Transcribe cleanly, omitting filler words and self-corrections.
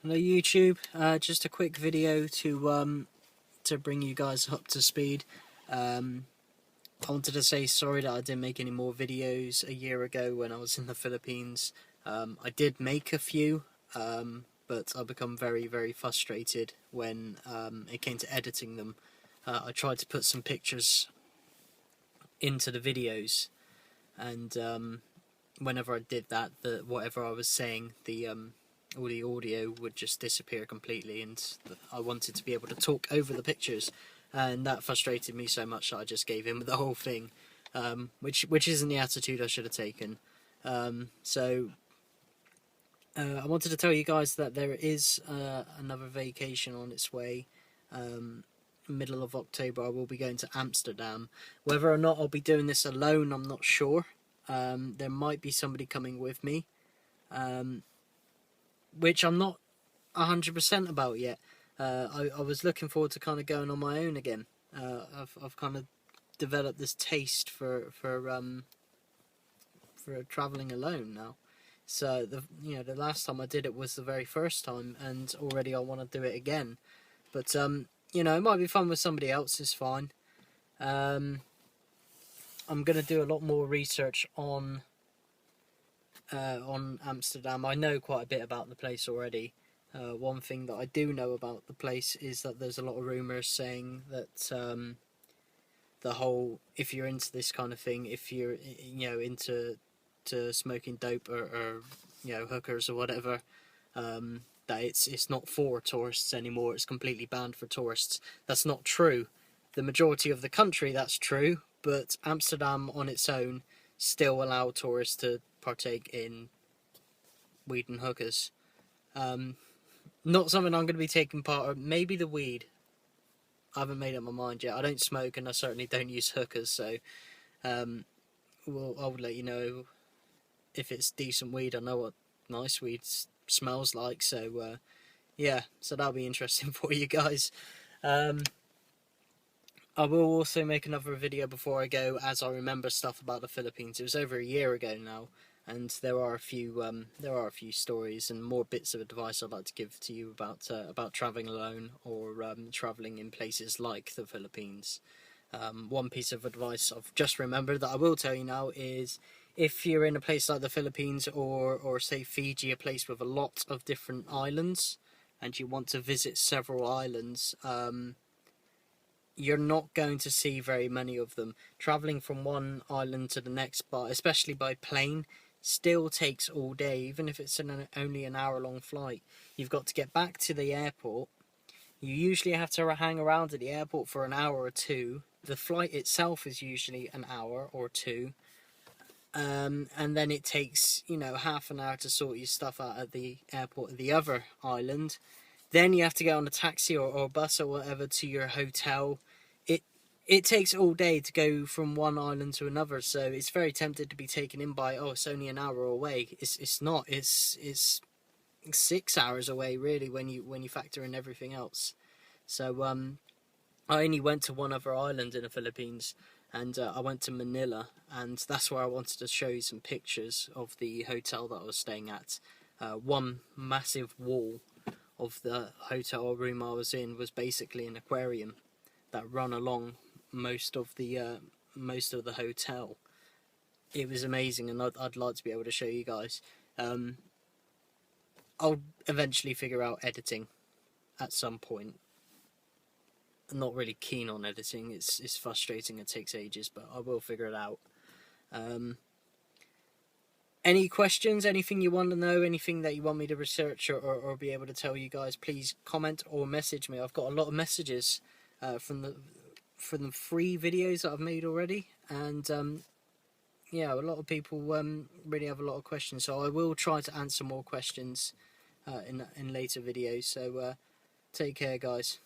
Hello YouTube, just a quick video to bring you guys up to speed. I wanted to say sorry that I didn't make any more videos a year ago when I was in the Philippines. I did make a few, but I become very frustrated when it came to editing them. I tried to put some pictures into the videos, and whenever I did that, whatever I was saying, all the audio would just disappear completely, and I wanted to be able to talk over the pictures, and that frustrated me so much that I just gave in with the whole thing, which isn't the attitude I should have taken. So I wanted to tell you guys that there is another vacation on its way. Middle of October I will be going to Amsterdam. Whether or not I'll be doing this alone, I'm not sure. There might be somebody coming with me, which I'm not 100% about yet. I was looking forward to kind of going on my own again. I've kind of developed this taste for traveling alone now. So the last time I did it was the very first time, and already I want to do it again. But it might be fun with somebody else. It's fine. I'm gonna do a lot more research on Amsterdam. I know quite a bit about the place already. One thing that I do know about the place is that there's a lot of rumours saying that the whole, if you're into this kind of thing, if you're into smoking dope or hookers or whatever, that it's not for tourists anymore. It's completely banned for tourists. That's not true. The majority of the country, that's true, but Amsterdam on its own still allow tourists to partake in weed and hookers. Not something I'm going to be taking part of. Maybe the weed. I haven't made up my mind yet. I don't smoke, and I certainly don't use hookers, so I will let you know if it's decent weed. I know what nice weed smells like, so yeah, so that'll be interesting for you guys. I will also make another video before I go, as I remember stuff about the Philippines. It was over a year ago now, and there are a few stories and more bits of advice I'd like to give to you about traveling alone or traveling in places like the Philippines. One piece of advice I've just remembered that I will tell you now is, if you're in a place like the Philippines or say Fiji, a place with a lot of different islands, and you want to visit several islands, you're not going to see very many of them. Travelling from one island to the next, but especially by plane, still takes all day, even if it's only an hour-long flight. You've got to get back to the airport. You usually have to hang around at the airport for an hour or two. The flight itself is usually an hour or two. And then it takes, half an hour to sort your stuff out at the airport at the other island. Then you have to get on a taxi or bus or whatever to your hotel. It takes all day to go from one island to another, so it's very tempted to be taken in by, oh, it's only an hour away. It's not. It's 6 hours away really when you factor in everything else. So I only went to one other island in the Philippines, and I went to Manila, and that's where I wanted to show you some pictures of the hotel that I was staying at. One massive wall of the hotel room I was in was basically an aquarium that run along most of the hotel. It was amazing, and I'd like to be able to show you guys. I'll eventually figure out editing at some point. I'm not really keen on editing. It's frustrating. It takes ages, but I will figure it out. Any questions, anything you want to know, anything that you want me to research or be able to tell you guys, please comment or message me. I've got a lot of messages from the free videos that I've made already, and a lot of people really have a lot of questions, so I will try to answer more questions in later videos. So take care, guys.